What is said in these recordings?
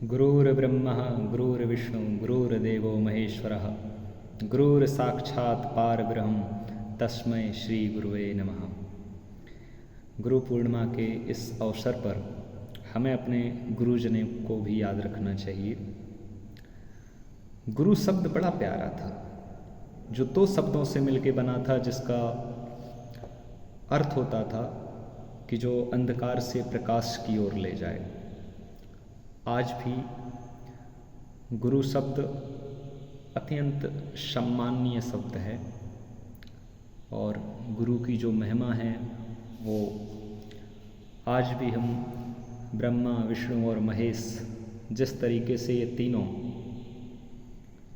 गुरुर्ब्रह्मा गुरुर्विष्णु गुरुर्देवो महेश्वरः गुरुर्साक्षात् पारब्रह्म तस्मै श्री गुरुवे नमः। गुरु पूर्णिमा के इस अवसर पर हमें अपने गुरुजनों को भी याद रखना चाहिए। गुरु शब्द बड़ा प्यारा था, जो दो शब्दों से मिलके बना था, जिसका अर्थ होता था कि जो अंधकार से प्रकाश की ओर ले जाए। आज भी गुरु शब्द अत्यंत सम्माननीय शब्द है और गुरु की जो महिमा है वो आज भी हम ब्रह्मा विष्णु और महेश जिस तरीके से ये तीनों,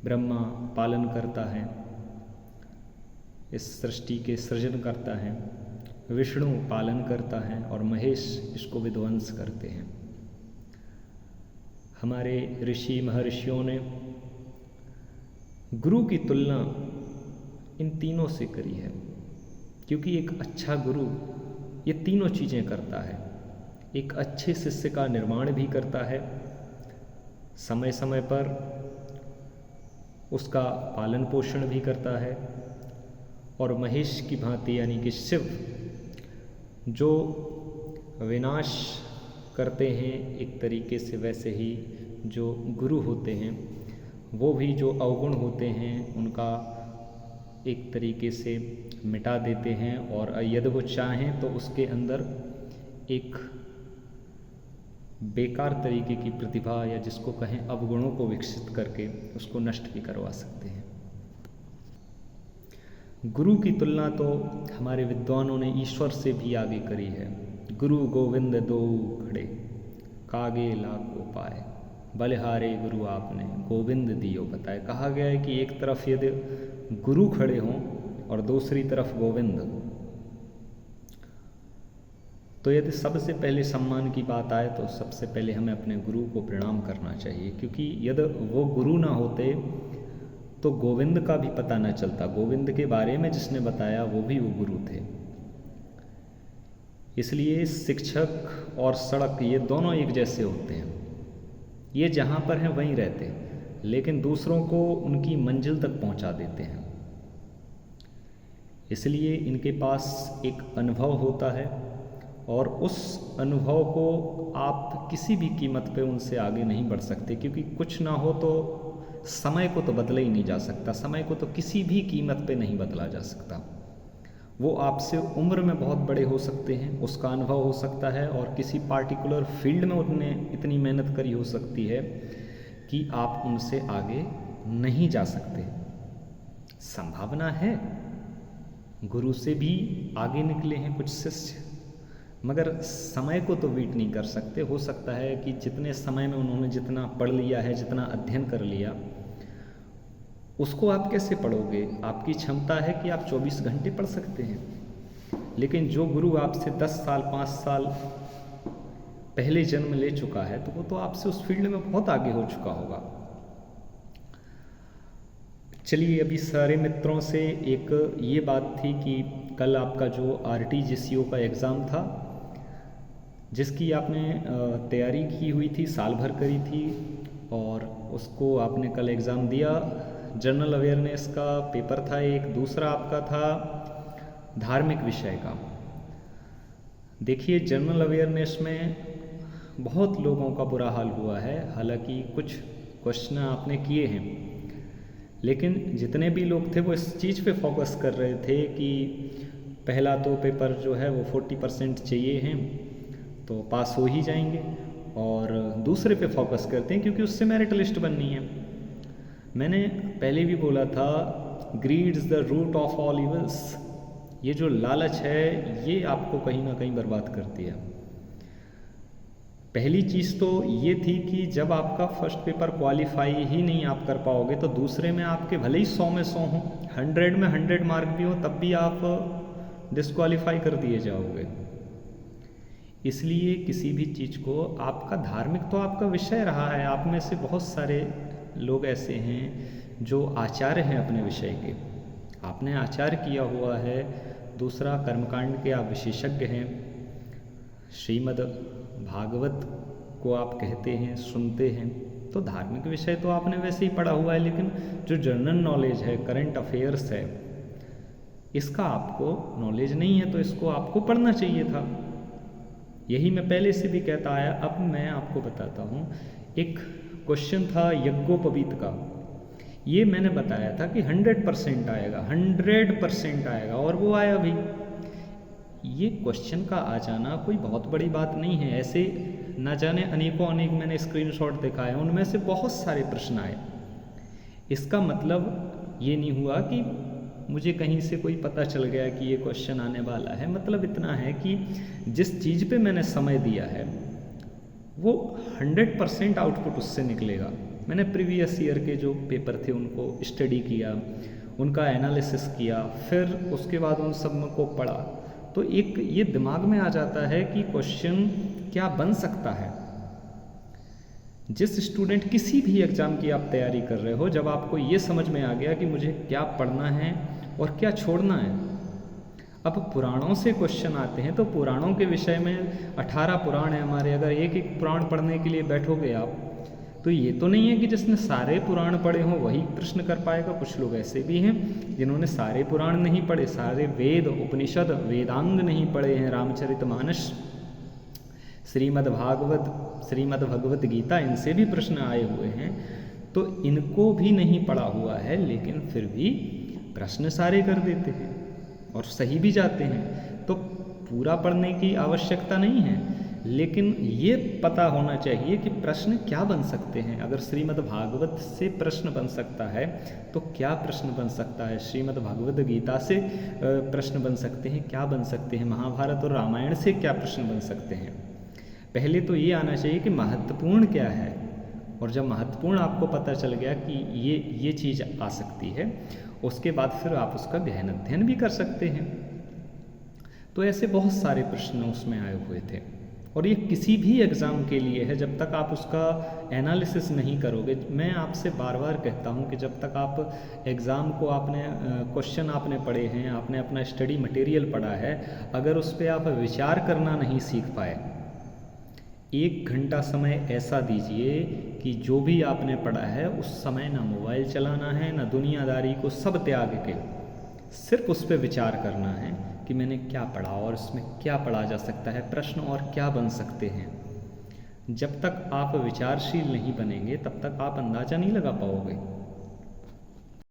ब्रह्मा पालन करता है, इस सृष्टि के सृजन करता है, विष्णु पालन करता है और महेश इसको विध्वंस करते हैं। हमारे ऋषि महर्षियों ने गुरु की तुलना इन तीनों से करी है, क्योंकि एक अच्छा गुरु ये तीनों चीज़ें करता है। एक अच्छे शिष्य का निर्माण भी करता है, समय समय पर उसका पालन पोषण भी करता है, और महेश की भांति यानी कि शिव जो विनाश करते हैं, एक तरीके से वैसे ही जो गुरु होते हैं वो भी जो अवगुण होते हैं उनका एक तरीके से मिटा देते हैं, और यदि वो चाहें तो उसके अंदर एक बेकार तरीके की प्रतिभा या जिसको कहें अवगुणों को विकसित करके उसको नष्ट भी करवा सकते हैं। गुरु की तुलना तो हमारे विद्वानों ने ईश्वर से भी आगे करी है। गुरु गोविंद दो खड़े कागे लागो पाए, बलिहारे गुरु आपने गोविंद दियो बताए। कहा गया है कि एक तरफ यदि गुरु खड़े हों और दूसरी तरफ गोविंद, तो यदि सबसे पहले सम्मान की बात आए तो सबसे पहले हमें अपने गुरु को प्रणाम करना चाहिए, क्योंकि यदि वो गुरु ना होते तो गोविंद का भी पता न चलता। गोविंद के बारे में जिसने बताया वो भी वो गुरु थे। इसलिए शिक्षक और सड़क ये दोनों एक जैसे होते हैं। ये जहाँ पर हैं वहीं रहते हैं, लेकिन दूसरों को उनकी मंजिल तक पहुँचा देते हैं। इसलिए इनके पास एक अनुभव होता है और उस अनुभव को आप किसी भी कीमत पे उनसे आगे नहीं बढ़ सकते, क्योंकि कुछ ना हो तो समय को तो बदला ही नहीं जा सकता। समय को तो किसी भी कीमत पे नहीं बदला जा सकता। वो आपसे उम्र में बहुत बड़े हो सकते हैं, उसका अनुभव हो सकता है, और किसी पार्टिकुलर फील्ड में उन्होंने इतनी मेहनत करी हो सकती है कि आप उनसे आगे नहीं जा सकते। संभावना है गुरु से भी आगे निकले हैं कुछ शिष्य, मगर समय को तो बीट नहीं कर सकते। हो सकता है कि जितने समय में उन्होंने जितना पढ़ लिया है, जितना अध्ययन कर लिया, उसको आप कैसे पढ़ोगे? आपकी क्षमता है कि आप 24 घंटे पढ़ सकते हैं, लेकिन जो गुरु आपसे 10 साल 5 साल पहले जन्म ले चुका है तो वो तो आपसे उस फील्ड में बहुत आगे हो चुका होगा। चलिए, अभी सारे मित्रों से एक ये बात थी कि कल आपका जो RTGCO का एग्ज़ाम था, जिसकी आपने तैयारी की हुई थी, साल भर करी थी, और उसको आपने कल एग्ज़ाम दिया। जनरल अवेयरनेस का पेपर था एक, दूसरा आपका था धार्मिक विषय का। देखिए, जनरल अवेयरनेस में बहुत लोगों का बुरा हाल हुआ है। हालांकि कुछ क्वेश्चन आपने किए हैं, लेकिन जितने भी लोग थे वो इस चीज़ पे फोकस कर रहे थे कि पहला तो पेपर जो है वो 40% चाहिए हैं तो पास हो ही जाएंगे, और दूसरे पे फोकस करते हैं क्योंकि उससे मेरिट लिस्ट बननी है। मैंने पहले भी बोला था, greed is the root of all evils. ये जो लालच है ये आपको कहीं ना कहीं बर्बाद करती है। पहली चीज़ तो ये थी कि जब आपका फर्स्ट पेपर क्वालिफाई ही नहीं आप कर पाओगे तो दूसरे में आपके भले ही 100 में 100 हों, 100 में 100 मार्क भी हो, तब भी आप डिस्क्वालीफाई कर दिए जाओगे। इसलिए किसी भी चीज़ को, आपका धार्मिक तो आपका विषय रहा है, आप में से बहुत सारे लोग ऐसे हैं जो आचार्य हैं अपने विषय के, आपने आचार्य किया हुआ है। दूसरा, कर्मकांड के आप विशेषज्ञ हैं, श्रीमद् भागवत को आप कहते हैं, सुनते हैं। तो धार्मिक विषय तो आपने वैसे ही पढ़ा हुआ है, लेकिन जो जनरल नॉलेज है, करंट अफेयर्स है, इसका आपको नॉलेज नहीं है, तो इसको आपको पढ़ना चाहिए था। यही मैं पहले से भी कहता आया। अब मैं आपको बताता हूँ। एक क्वेश्चन था यज्ञोपवीत का, ये मैंने बताया था कि 100% आएगा, 100% आएगा, और वो आया भी। ये क्वेश्चन का आ जाना कोई बहुत बड़ी बात नहीं है। ऐसे न जाने अनेकों अनेक मैंने स्क्रीनशॉट देखा है, उनमें से बहुत सारे प्रश्न आए। इसका मतलब ये नहीं हुआ कि मुझे कहीं से कोई पता चल गया कि ये क्वेश्चन आने वाला है। मतलब इतना है कि जिस चीज़ पे मैंने समय दिया है वो 100% आउटपुट उससे निकलेगा। मैंने प्रीवियस ईयर के जो पेपर थे उनको स्टडी किया, उनका एनालिसिस किया, फिर उसके बाद उन सब को पढ़ा, तो एक ये दिमाग में आ जाता है कि क्वेश्चन क्या बन सकता है। जिस स्टूडेंट किसी भी एग्ज़ाम की आप तैयारी कर रहे हो, जब आपको ये समझ में आ गया कि मुझे क्या पढ़ना है और क्या छोड़ना है। अब पुराणों से क्वेश्चन आते हैं, तो पुराणों के विषय में 18 पुराण हैं हमारे। अगर एक एक पुराण पढ़ने के लिए बैठोगे आप, तो ये तो नहीं है कि जिसने सारे पुराण पढ़े हों वही प्रश्न कर पाएगा। कुछ लोग ऐसे भी हैं जिन्होंने सारे पुराण नहीं पढ़े, सारे वेद, उपनिषद, वेदांग नहीं पढ़े हैं, रामचरितमानस, श्रीमद् भागवत, श्रीमद् भगवत गीता, इनसे भी प्रश्न आए हुए हैं। तो इनको भी नहीं पढ़ा हुआ है, लेकिन फिर भी प्रश्न सारे कर देते हैं और सही भी जाते हैं। तो पूरा पढ़ने की आवश्यकता नहीं है, लेकिन ये पता होना चाहिए कि प्रश्न क्या बन सकते हैं। अगर श्रीमद् भागवत से प्रश्न बन सकता है तो क्या प्रश्न बन सकता है, श्रीमद् भागवत गीता से प्रश्न बन सकते हैं, क्या बन सकते हैं, महाभारत और रामायण से क्या प्रश्न बन सकते हैं। पहले तो ये आना चाहिए कि महत्वपूर्ण क्या है, और जब महत्वपूर्ण आपको पता चल गया कि ये चीज़ आ सकती है, उसके बाद फिर आप उसका गहन अध्ययन भी कर सकते हैं। तो ऐसे बहुत सारे प्रश्न उसमें आए हुए थे, और ये किसी भी एग्ज़ाम के लिए है। जब तक आप उसका एनालिसिस नहीं करोगे, मैं आपसे बार बार कहता हूँ कि जब तक आप एग्ज़ाम को आपने क्वेश्चन आपने पढ़े हैं, आपने अपना स्टडी मटेरियल पढ़ा है, अगर उस पर आप विचार करना नहीं सीख पाए, 1 घंटा समय ऐसा दीजिए कि जो भी आपने पढ़ा है उस समय ना मोबाइल चलाना है, ना दुनियादारी को, सब त्याग के सिर्फ उस पर विचार करना है कि मैंने क्या पढ़ा और इसमें क्या पढ़ा जा सकता है, प्रश्न और क्या बन सकते हैं। जब तक आप विचारशील नहीं बनेंगे तब तक आप अंदाज़ा नहीं लगा पाओगे।